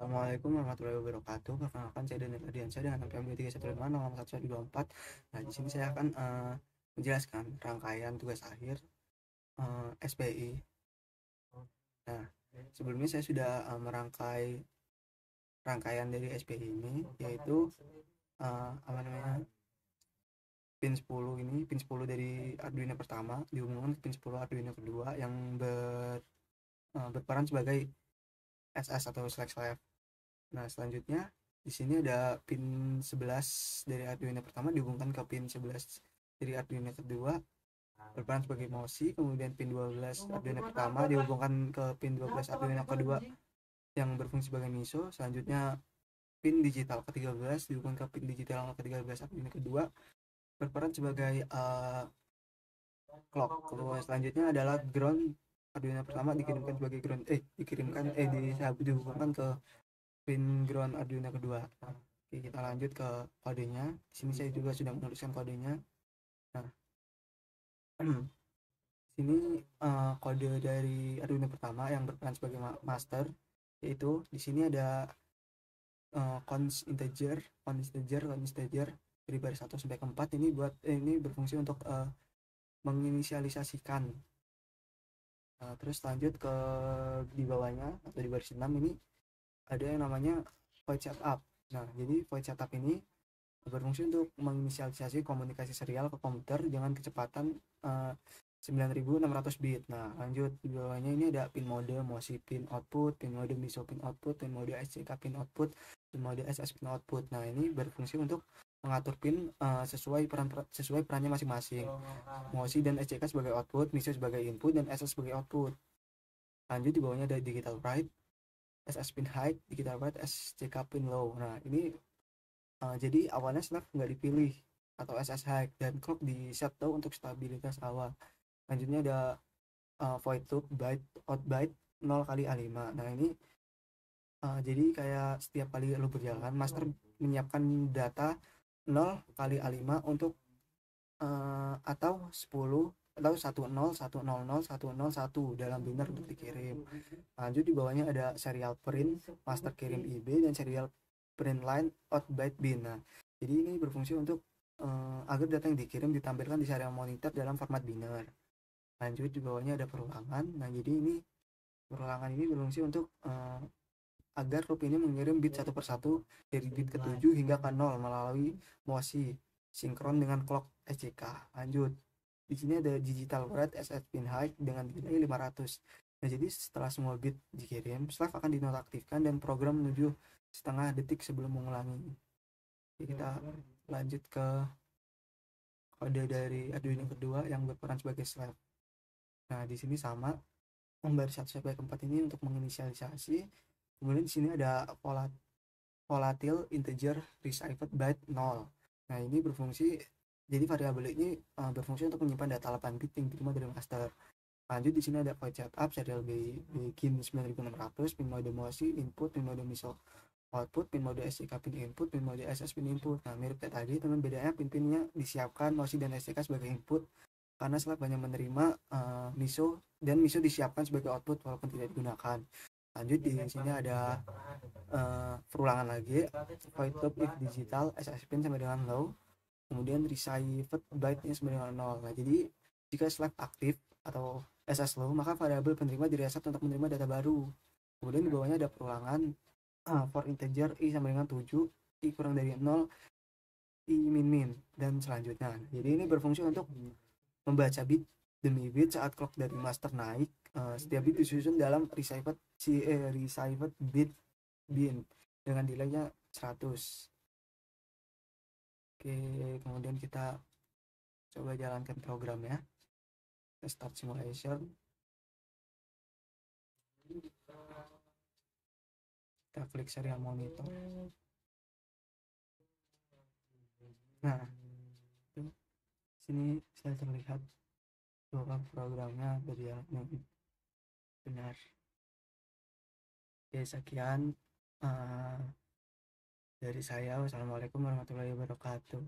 Assalamualaikum warahmatullahi wabarakatuh. Perkenalkan saya Daniel Ardiansyah dengan NPM 231561124. Nah, di sini saya akan menjelaskan rangkaian tugas akhir SPI. Nah, sebelumnya saya sudah merangkai rangkaian dari SPI ini, yaitu apa namanya, pin 10 ini, pin 10 dari Arduino pertama dihubungkan ke pin 10 Arduino kedua yang berperan sebagai SS atau slash slave. Nah, selanjutnya di sini ada pin 11 dari Arduino pertama dihubungkan ke pin 11 dari Arduino kedua berperan sebagai MOSI. Kemudian pin 12 Arduino pertama dihubungkan ke pin 12 Arduino kedua yang berfungsi sebagai MISO. Selanjutnya pin digital ke-13 dihubungkan ke pin digital ke-13 Arduino kedua berperan sebagai clock. Kemudian selanjutnya adalah ground Arduino pertama dikirimkan sebagai ground dihubungkan ke pin ground Arduino kedua. Nah, oke, kita lanjut ke kodenya. Di sini saya juga sudah menuliskan kodenya. Nah, sini kode dari Arduino pertama yang berperan sebagai master, yaitu di sini ada const integer dari baris 1 sampai ke 4. Ini berfungsi untuk menginisialisasikan. Terus lanjut ke di bawahnya atau di baris 6 ini ada yang namanya void setup. Nah, jadi void setup ini berfungsi untuk menginisialisasi komunikasi serial ke komputer dengan kecepatan 9600 bit. Nah, lanjut di bawahnya ini ada pin mode MOSI pin output, pin mode MISO pin output, pin mode SCK pin output, pin mode SS pin output. Nah, ini berfungsi untuk mengatur pin sesuai perannya masing-masing. MOSI dan SCK sebagai output, MISO sebagai input, dan SS sebagai output. Lanjut di bawahnya ada digital write, SS pin high, digital write, SCK pin low. Nah, ini jadi awalnya snap nggak dipilih atau SS high dan clock di set tuh untuk stabilitas awal. Lanjutnya ada void loop byte out byte 0 kali A5. Nah, ini jadi kayak setiap kali lo berjalan master menyiapkan data 0 kali A5 untuk atau 10 atau 10101001 dalam biner untuk dikirim. Lanjut di bawahnya ada serial print master kirim IB dan serial print line out byte bin. Nah, jadi ini berfungsi untuk agar data yang dikirim ditampilkan di serial monitor dalam format biner. Lanjut di bawahnya ada perulangan. Nah, jadi perulangan ini berfungsi untuk agar loop ini mengirim bit satu persatu dari bit ke-7 hingga ke 0 melalui MOSI sinkron dengan clock SCK. Lanjut. Di sini ada digital write SS pin high dengan delay 500. Nah, jadi setelah semua bit dikirim, slave akan dinonaktifkan dan program menuju setengah detik sebelum mengulangi. Jadi kita lanjut ke kode dari Arduino kedua yang berperan sebagai slave. Nah, di sini sama baris 1 sampai 4 ini untuk menginisialisasi. Kemudian di sini ada volatile integer received byte 0. Nah, ini berfungsi, jadi variabel ini berfungsi untuk menyimpan data 8 bit yang diterima dari master. Lanjut di sini ada void setup serial begin 9600, pin mode MOSI input, pin mode MISO output, pin mode SCK pin input, pin mode SS pin input. Nah, mirip kayak tadi, teman, bedanya pin-pinnya disiapkan MOSI dan SCK sebagai input karena slave banyak menerima MISO dan MISO disiapkan sebagai output walaupun tidak digunakan. Lanjut di sini ada perulangan lagi, void loop if digital SS pin sama dengan low, kemudian received byte-nya sama dengan 0. Nah, jadi jika slave aktif atau SS low, maka variabel penerima direset untuk menerima data baru. Kemudian di bawahnya ada perulangan for integer i sama dengan 7, i kurang dari 0, i min dan selanjutnya. Jadi ini berfungsi untuk membaca bit demi bit saat clock dari master naik. Setiap bit disusun dalam received bit bin dengan delaynya 100. Oke, kemudian kita coba jalankan programnya. Kita start simulation. Kita klik serial monitor. Nah, sini saya terlihat bahwa programnya berjalan dengan benar. Oke, sekian dari saya. Wassalamualaikum warahmatullahi wabarakatuh.